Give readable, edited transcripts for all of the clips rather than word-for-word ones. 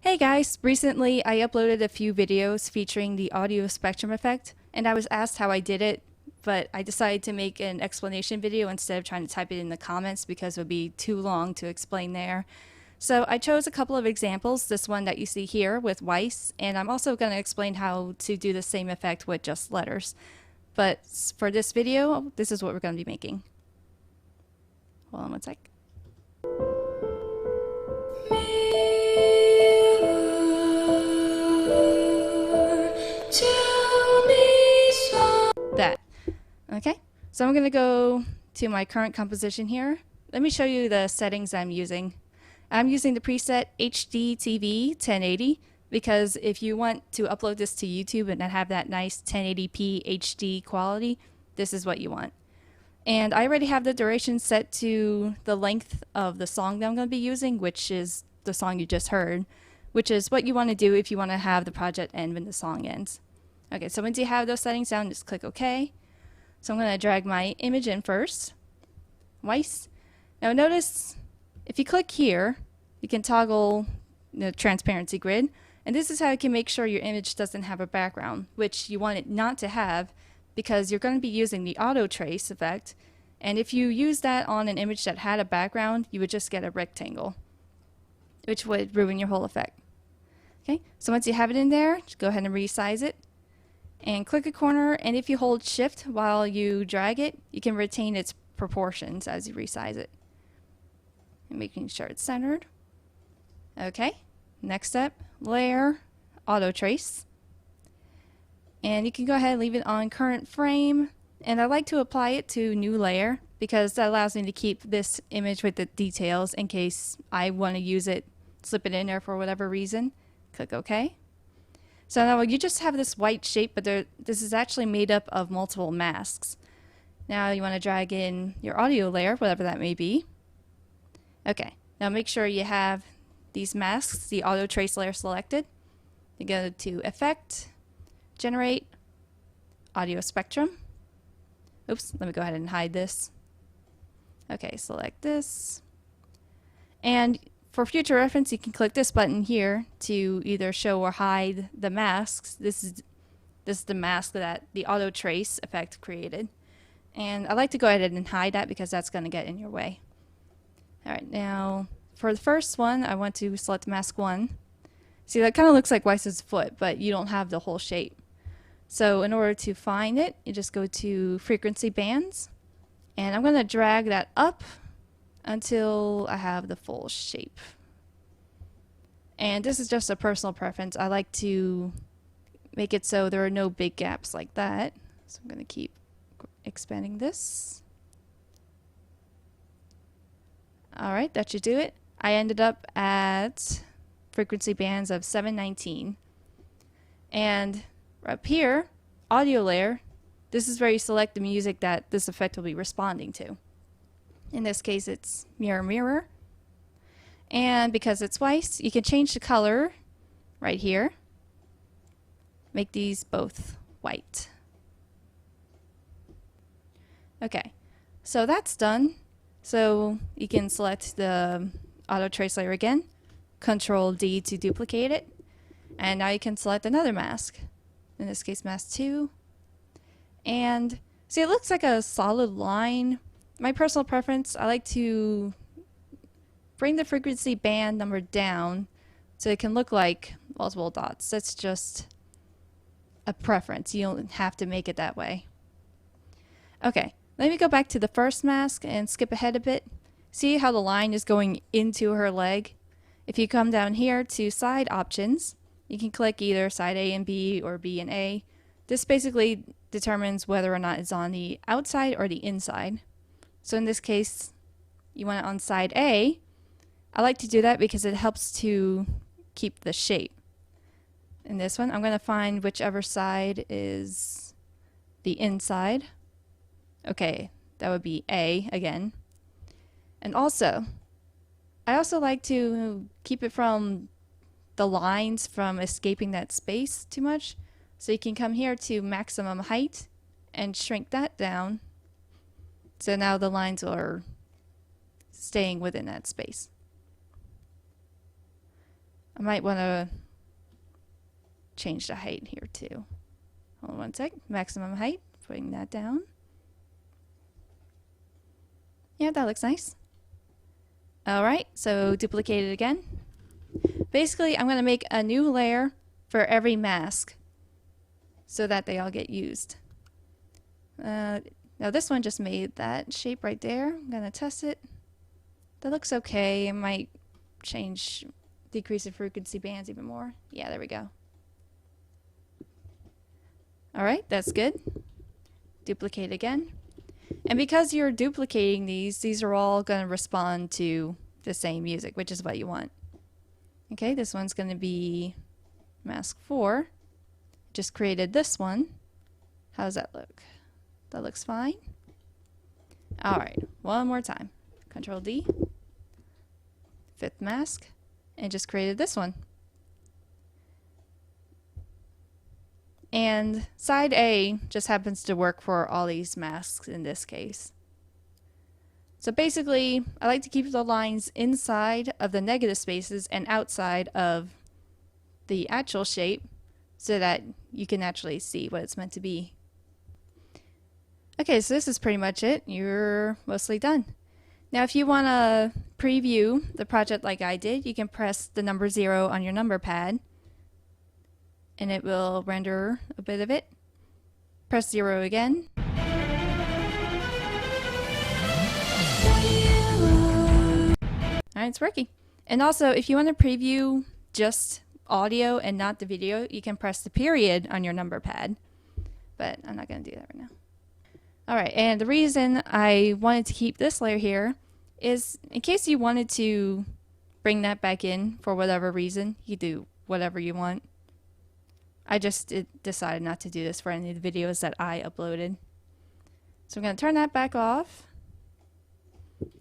Hey guys, recently I uploaded a few videos featuring the audio spectrum effect, and I was asked how I did it, but I decided to make an explanation video instead of trying to type it in the comments because it would be too long to explain there. So I chose a couple of examples, this one that you see here with Weiss, and I'm also going to explain how to do the same effect with just letters. But for this video, this is what we're going to be making. Hold on one sec. That. Okay, so I'm going to go to my current composition here. Let me show you the settings I'm using. I'm using the preset HDTV 1080 because if you want to upload this to YouTube and have that nice 1080p HD quality, this is what you want. And I already have the duration set to the length of the song that I'm going to be using, which is the song you just heard, which is what you want to do if you want to have the project end when the song ends. Okay, so once you have those settings down, just click OK. So I'm going to drag my image in first. Weiss. Now notice if you click here, you can toggle the transparency grid. And this is how you can make sure your image doesn't have a background, which you want it not to have because you're going to be using the auto trace effect. And if you use that on an image that had a background, you would just get a rectangle, which would ruin your whole effect. Okay, so once you have it in there, just go ahead and resize it. And click a corner, and if you hold shift while you drag it, you can retain its proportions as you resize it. And making sure it's centered. Okay, next step, layer, auto trace. And you can go ahead and leave it on current frame. And I like to apply it to new layer because that allows me to keep this image with the details in case I want to use it, slip it in there for whatever reason. Click OK. So now you just have this white shape, but this is actually made up of multiple masks. Now you want to drag in your audio layer, whatever that may be. Okay, now make sure you have these masks, the auto trace layer selected. You go to Effect, Generate, Audio Spectrum. Oops, let me go ahead and hide this. Okay, select this. And for future reference, you can click this button here to either show or hide the masks. This is the mask that the auto trace effect created. And I like to go ahead and hide that because that's going to get in your way. Alright, now for the first one, I want to select mask 1. See, that kind of looks like Weiss's foot, but you don't have the whole shape. So in order to find it, you just go to frequency bands. And I'm going to drag that up until I have the full shape. And this is just a personal preference. I like to make it so there are no big gaps like that. So I'm going to keep expanding this. Alright, that should do it. I ended up at frequency bands of 719. And up here, audio layer, this is where you select the music that this effect will be responding to. In this case, it's Mirror Mirror. And because it's Weiss, you can change the color right here. Make these both white. Okay, so that's done. So you can select the auto trace layer again, Control D to duplicate it, and now you can select another mask. In this case, mask 2. And see, it looks like a solid line. My personal preference, I like to bring the frequency band number down so it can look like multiple dots. That's just a preference. You don't have to make it that way. Okay, let me go back to the first mask and skip ahead a bit. See how the line is going into her leg? If you come down here to side options, you can click either side A and B or B and A. This basically determines whether or not it's on the outside or the inside. So in this case, you want it on side A. I like to do that because it helps to keep the shape. In this one, I'm going to find whichever side is the inside. Okay, that would be A again. And also, I also like to keep it from the lines from escaping that space too much. So you can come here to maximum height and shrink that down. So now the lines are staying within that space. I might want to change the height here too. Hold on one sec. Maximum height. Putting that down. Yeah, that looks nice. Alright, so duplicate it again. Basically, I'm going to make a new layer for every mask so that they all get used. Now this one just made that shape right there. I'm going to test it. That looks okay. I might decrease the frequency bands even more. Yeah, there we go. Alright, that's good. Duplicate again. And because you're duplicating these are all going to respond to the same music, which is what you want. Okay, this one's going to be mask 4. Just created this one. How does that look? That looks fine. Alright, one more time. Control D. 5th mask. And just created this one. And side A just happens to work for all these masks in this case. So basically, I like to keep the lines inside of the negative spaces and outside of the actual shape so that you can actually see what it's meant to be. Okay, so this is pretty much it. You're mostly done. Now if you want to preview the project like I did, you can press the number 0 on your number pad and it will render a bit of it. Press 0 again. Alright, it's working. And also, if you want to preview just audio and not the video, you can press the period on your number pad. But I'm not going to do that right now. Alright, and the reason I wanted to keep this layer here is in case you wanted to bring that back in for whatever reason, you do whatever you want. I just decided not to do this for any of the videos that I uploaded. So I'm going to turn that back off.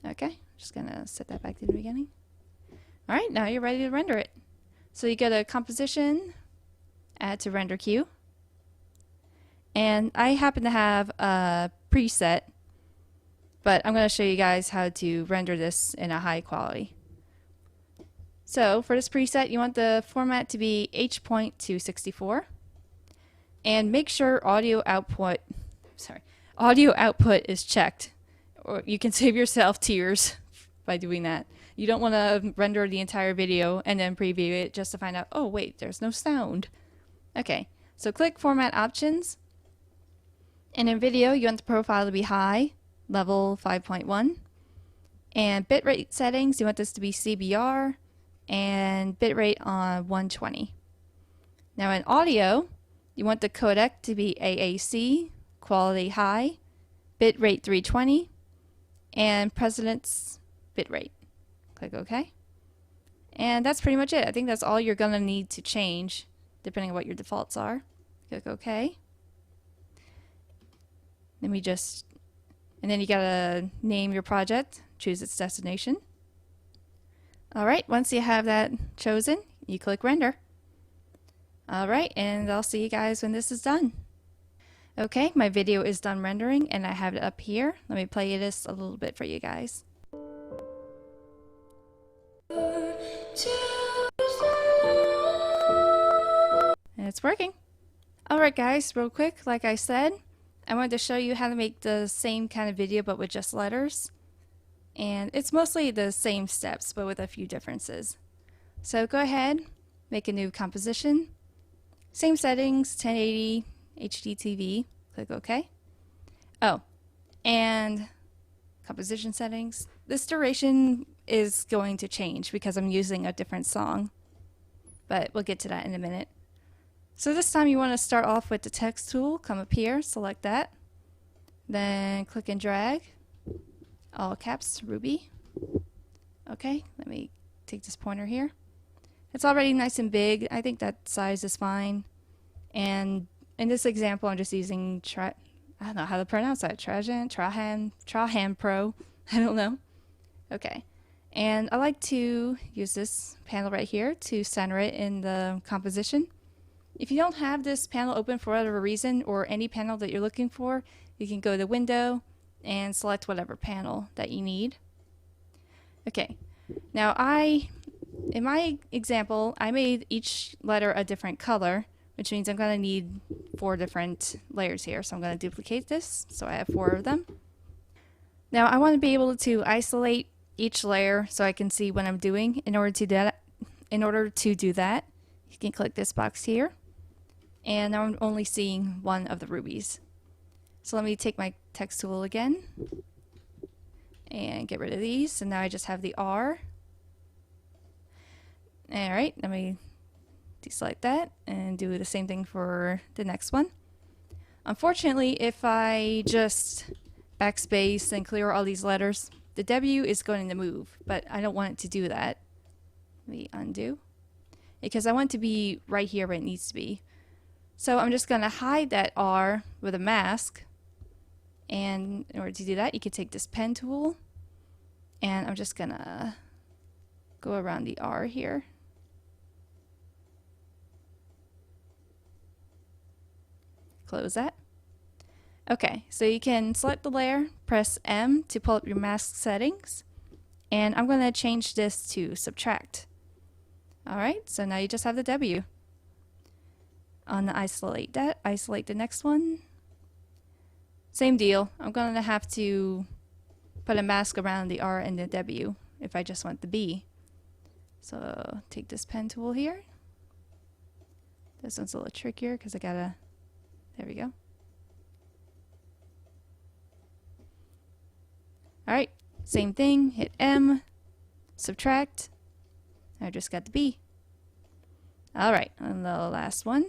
Okay, just going to set that back to the beginning. Alright, now you're ready to render it. So you go to Composition, Add to Render Queue. And I happen to have a preset, but I'm going to show you guys how to render this in a high quality. So for this preset, you want the format to be H.264, and make sure audio output is checked, or you can save yourself tears by doing that. You don't want to render the entire video and then preview it just to find out, oh wait, there's no sound. Okay, so click Format Options, and in video you want the profile to be high, level 5.1, and bitrate settings, you want this to be CBR, and bitrate on 120. Now in audio, you want the codec to be AAC, quality high, bitrate 320, and precedence bitrate. Click OK. And that's pretty much it. I think that's all you're going to need to change, depending on what your defaults are. Click OK. And then you gotta name your project, choose its destination. Alright, once you have that chosen, you click Render. Alright, and I'll see you guys when this is done. Okay, my video is done rendering and I have it up here. Let me play this a little bit for you guys. And it's working. Alright guys, real quick, like I said, I wanted to show you how to make the same kind of video but with just letters. And it's mostly the same steps but with a few differences. So go ahead, make a new composition. Same settings, 1080 HDTV, click OK. Oh, and composition settings. This duration is going to change because I'm using a different song, but we'll get to that in a minute. So this time you want to start off with the text tool, come up here, select that, then click and drag, all caps, RWBY. Okay, let me take this pointer here. It's already nice and big. I think that size is fine. And in this example, I'm just using, I don't know how to pronounce that, Trahan Pro, I don't know. Okay, and I like to use this panel right here to center it in the composition. If you don't have this panel open for whatever reason, or any panel that you're looking for, you can go to Window and select whatever panel that you need. Okay, now I in my example, I made each letter a different color, which means I'm going to need 4 different layers here. So I'm going to duplicate this, so I have 4 of them. Now I want to be able to isolate each layer so I can see what I'm doing. In order to do that, you can click this box here, and now I'm only seeing one of the rubies. So let me take my text tool again and get rid of these, and now I just have the R. Alright, let me deselect that and do the same thing for the next one. Unfortunately, if I just backspace and clear all these letters, the W is going to move, but I don't want it to do that. Let me undo, because I want it to be right here where it needs to be. So I'm just going to hide that R with a mask, and in order to do that, you can take this pen tool, and I'm just going to go around the R here. Close that. Okay, so you can select the layer, press M to pull up your mask settings, and I'm going to change this to subtract. Alright, so now you just have the W. On the isolate the next one. Same deal. I'm going to have to put a mask around the R and the W if I just want the B. So take this pen tool here. This one's a little trickier because I gotta, there we go. Alright, same thing, hit M, subtract, I just got the B. Alright, and the last one.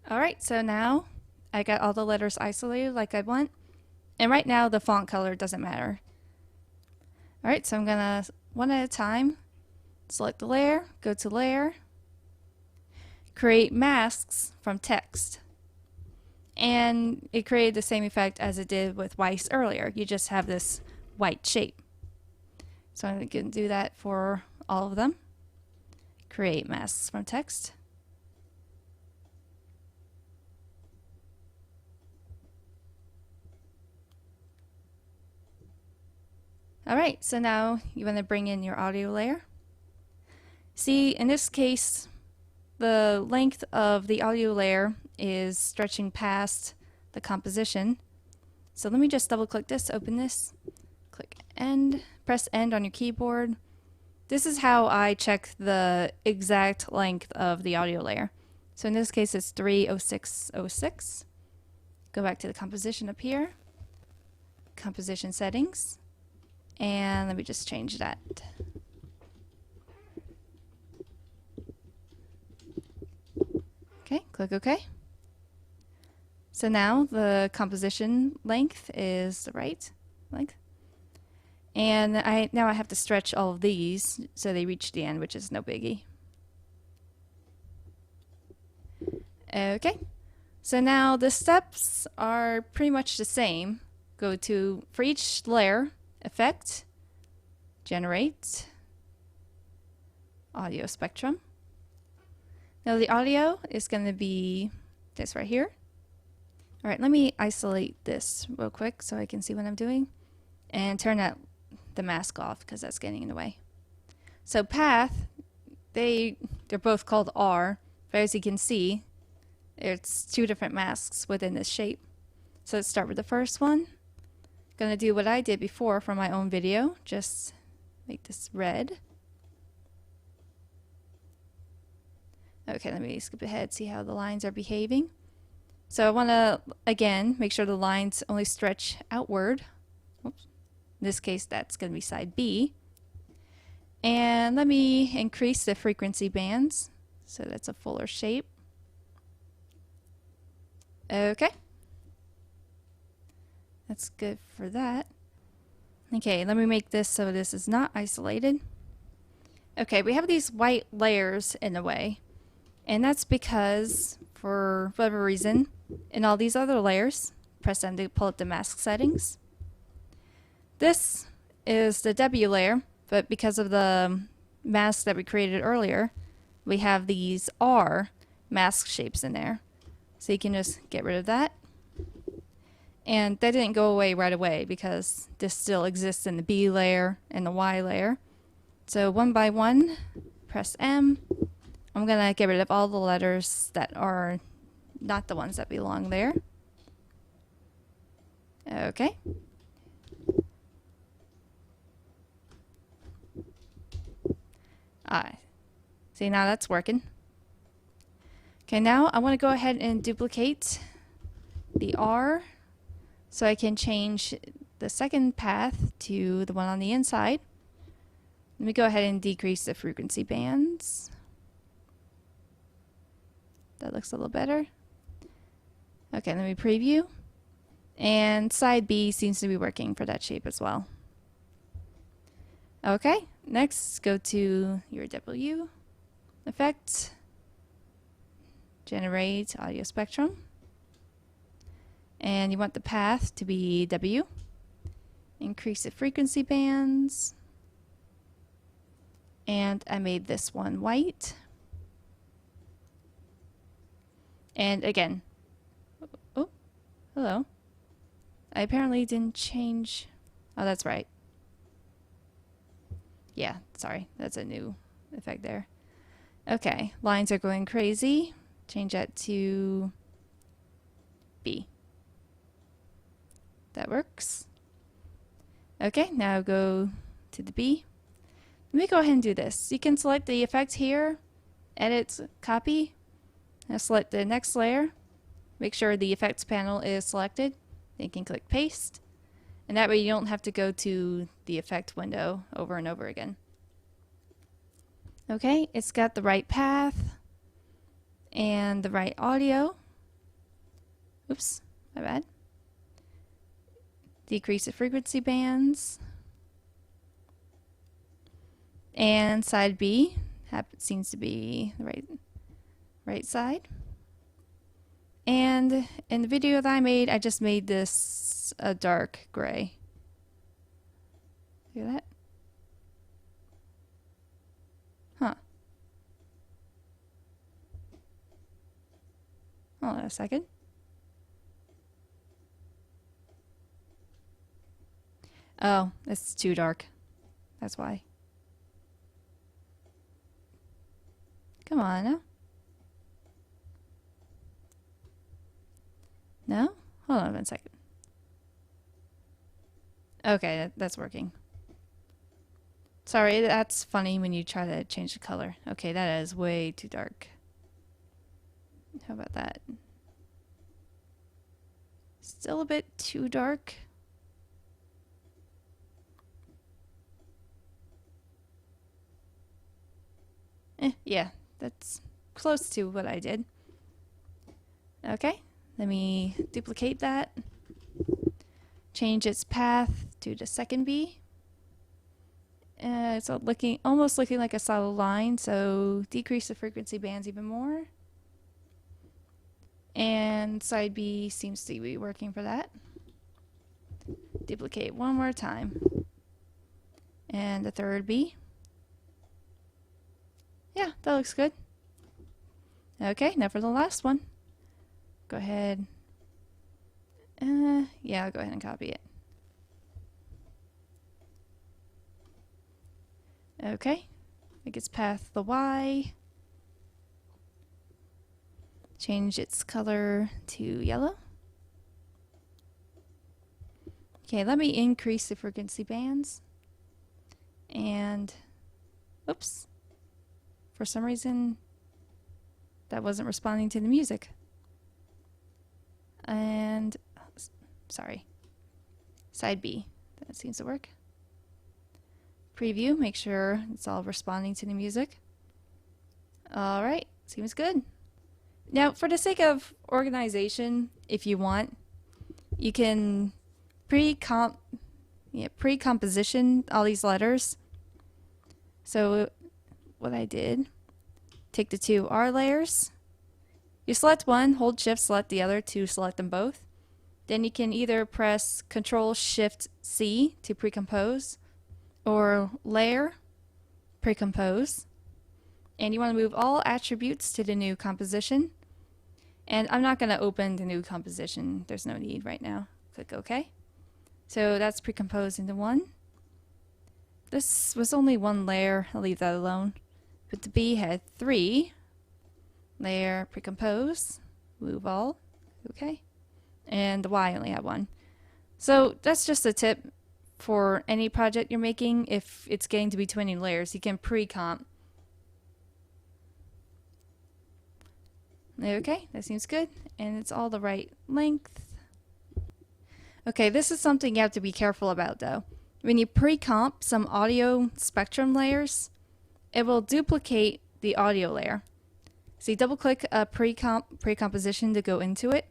Alright, so now I got all the letters isolated like I want. And right now the font color doesn't matter. Alright, so I'm gonna, one at a time, select the layer, go to layer, create masks from text. And it created the same effect as it did with Weiss earlier. You just have this white shape. So I'm going to do that for all of them. Create masks from text. Alright, so now you want to bring in your audio layer. See, in this case, the length of the audio layer is stretching past the composition. So let me just double click this, open this, click end, press end on your keyboard. This is how I check the exact length of the audio layer. So in this case it's 30606. Go back to the composition up here, composition settings, and let me just change that. Okay, click OK. So now the composition length is the right length. And now I have to stretch all of these so they reach the end, which is no biggie. Okay, so now the steps are pretty much the same. Go to, for each layer, Effect, Generate, Audio Spectrum. Now the audio is going to be this right here. Alright, let me isolate this real quick so I can see what I'm doing. And turn the mask off because that's getting in the way. So path, they're both called R, but as you can see, it's 2 different masks within this shape. So let's start with the first one. Gonna do what I did before from my own video, just make this red. Okay, let me skip ahead, see how the lines are behaving. So I want to, again, make sure the lines only stretch outward. Oops. In this case, that's going to be side B. And let me increase the frequency bands so that's a fuller shape. Okay. That's good for that. Okay, let me make this so this is not isolated. Okay, we have these white layers in the way. And that's because, for whatever reason, in all these other layers, press M to pull up the mask settings. This is the W layer, but because of the mask that we created earlier, we have these R mask shapes in there. So you can just get rid of that. And that didn't go away right away because this still exists in the B layer and the Y layer. So one by one, press M. I'm going to get rid of all the letters that are not the ones that belong there. Okay. See, now that's working. Okay, now I want to go ahead and duplicate the R so I can change the second path to the one on the inside. Let me go ahead and decrease the frequency bands. That looks a little better. Okay, let me preview. And side B seems to be working for that shape as well. Okay, next go to your W effect, generate audio spectrum, and you want the path to be W. Increase the frequency bands, and I made this one white. And again, oh, hello. I apparently didn't change. Oh, that's right. Yeah, sorry, that's a new effect there. Okay, lines are going crazy. Change that to B. That works. Okay, now go to the B. Let me go ahead and do this. You can select the effect here, edit, copy. Now select the next layer. Make sure the effects panel is selected. Then you can click paste. And that way you don't have to go to the effect window over and over again. Okay, it's got the right path and the right audio. Oops, my bad. Decrease the frequency bands. And side B seems to be the right side. And in the video that I made, I just made this a dark gray. See that? Huh. Hold on a second. Oh, it's too dark. That's why. Come on now. No? Hold on 1 second. Okay, that's working. Sorry, that's funny when you try to change the color. Okay, that is way too dark. How about that? Still a bit too dark. Yeah, that's close to what I did. Okay, let me duplicate that. Change its path to the second B. It's almost looking like a solid line, so decrease the frequency bands even more. And side B seems to be working for that. Duplicate one more time. And the third B. Yeah, that looks good. Okay, now for the last one. Go ahead. Yeah, I'll go ahead and copy it. Okay, make its path the Y. Change its color to yellow. Okay, let me increase the frequency bands. And, oops. For some reason, that wasn't responding to the music. And, sorry, side B, that seems to work. Preview, make sure it's all responding to the music. All right, seems good. Now, for the sake of organization, if you want, you can pre-composition all these letters. So what I did take the two R layers. You select one, hold shift, select the other to select them both. Then you can either press Ctrl Shift C to pre-compose, or layer, pre-compose. And you want to move all attributes to the new composition. And I'm not going to open the new composition, there's no need right now. Click OK. So that's pre-composed into one. This was only one layer, I'll leave that alone. But the B had 3. Layer, pre-compose, move all, okay. And the Y only had 1. So that's just a tip for any project you're making. If it's getting to be too many layers, you can pre-comp. Okay, that seems good. And it's all the right length. Okay, this is something you have to be careful about though. When you pre-comp some audio spectrum layers, it will duplicate the audio layer. So you double click a pre-composition to go into it,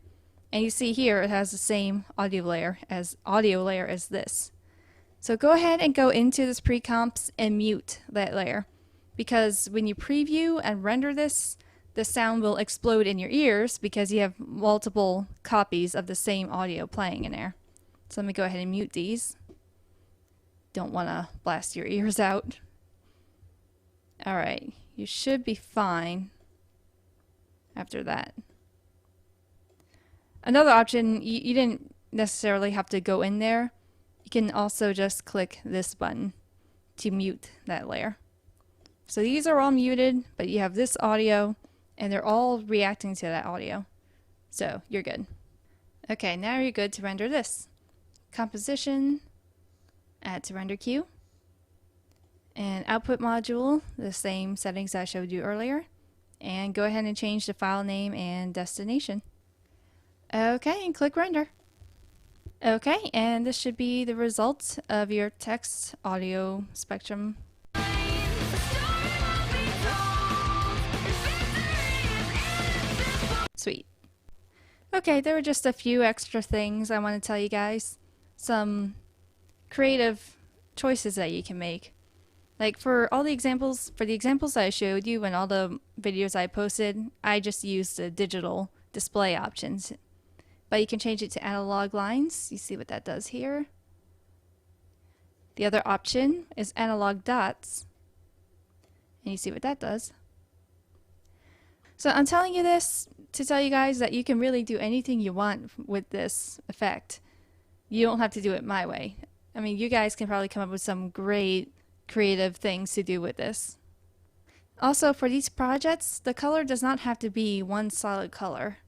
and you see here it has the same audio layer as this. So go ahead and go into this pre-comps and mute that layer, because when you preview and render this, the sound will explode in your ears because you have multiple copies of the same audio playing in there. So let me go ahead and mute these. Don't want to blast your ears out. Alright, you should be fine after that. Another option, you didn't necessarily have to go in there. You can also just click this button to mute that layer. So these are all muted, but you have this audio, and they're all reacting to that audio. So you're good. Okay, now you're good to render this. Composition, add to render queue, and output module, the same settings I showed you earlier, and go ahead and change the file name and destination. Okay, and click render. Okay, and this should be the result of your text audio spectrum. Sweet. Okay, there were just a few extra things I want to tell you guys. Some creative choices that you can make. Like for the examples that I showed you and all the videos I posted, I just used the digital display options. But you can change it to analog lines. You see what that does here. The other option is analog dots. And you see what that does. So I'm telling you this to tell you guys that you can really do anything you want with this effect. You don't have to do it my way. I mean, you guys can probably come up with some great creative things to do with this. Also, for these projects, the color does not have to be one solid color.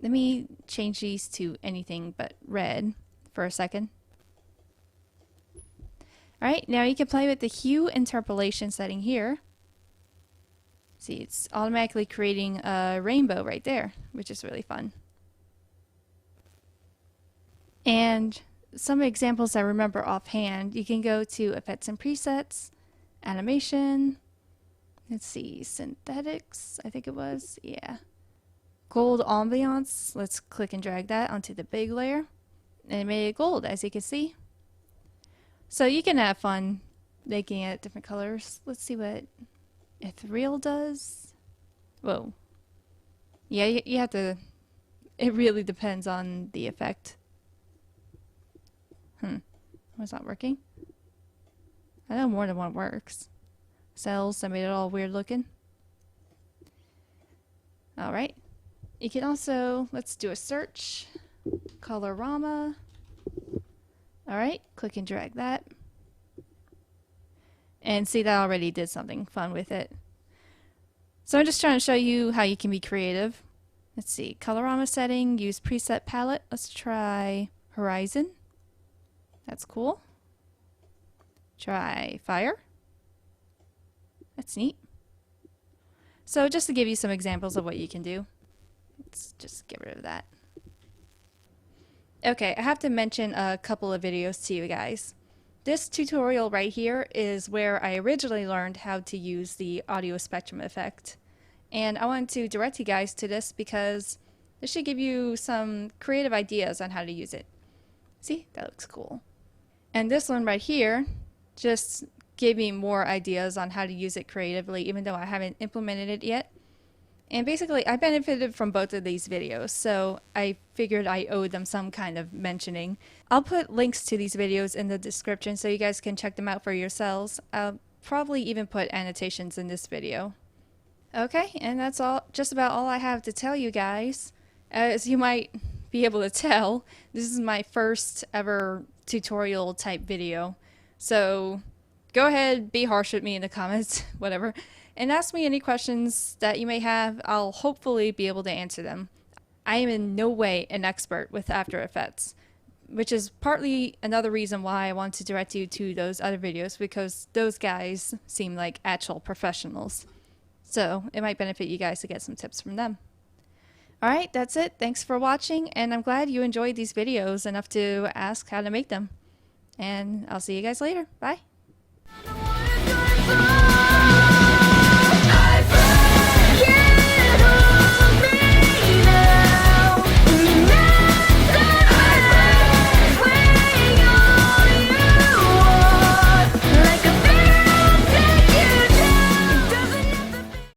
Let me change these to anything but red for a second. Alright, now you can play with the hue interpolation setting here. See, it's automatically creating a rainbow right there, which is really fun. And some examples I remember offhand, you can go to Effects and Presets, Animation, let's see, Synthetics, I think it was, yeah. Gold Ambiance, let's click and drag that onto the big layer. And it made it gold, as you can see. So you can have fun making it different colors. Let's see what Ethereal does. Whoa. Yeah, you have to, it really depends on the effect. Was that working? I know more than one works. Cells, I made it all weird looking. Alright. You can also, let's do a search. Colorama. Alright, click and drag that. And see, that already did something fun with it. So I'm just trying to show you how you can be creative. Let's see, Colorama setting, use preset palette. Let's try Horizon. That's cool. Try Fire. That's neat. So just to give you some examples of what you can do. Let's just get rid of that. Okay, I have to mention a couple of videos to you guys. This tutorial right here is where I originally learned how to use the audio spectrum effect. And I wanted to direct you guys to this because this should give you some creative ideas on how to use it. See, that looks cool. And this one right here just gave me more ideas on how to use it creatively, even though I haven't implemented it yet. And basically, I benefited from both of these videos, so I figured I owed them some kind of mentioning. I'll put links to these videos in the description so you guys can check them out for yourselves. I'll probably even put annotations in this video. Okay, and that's just about all I have to tell you guys. As you might be able to tell, this is my first ever tutorial type video. So go ahead, be harsh with me in the comments, whatever, and ask me any questions that you may have. I'll hopefully be able to answer them. I am in no way an expert with After Effects, which is partly another reason why I want to direct you to those other videos, because those guys seem like actual professionals. So it might benefit you guys to get some tips from them. Alright, that's it. Thanks for watching, and I'm glad you enjoyed these videos enough to ask how to make them. And I'll see you guys later. Bye.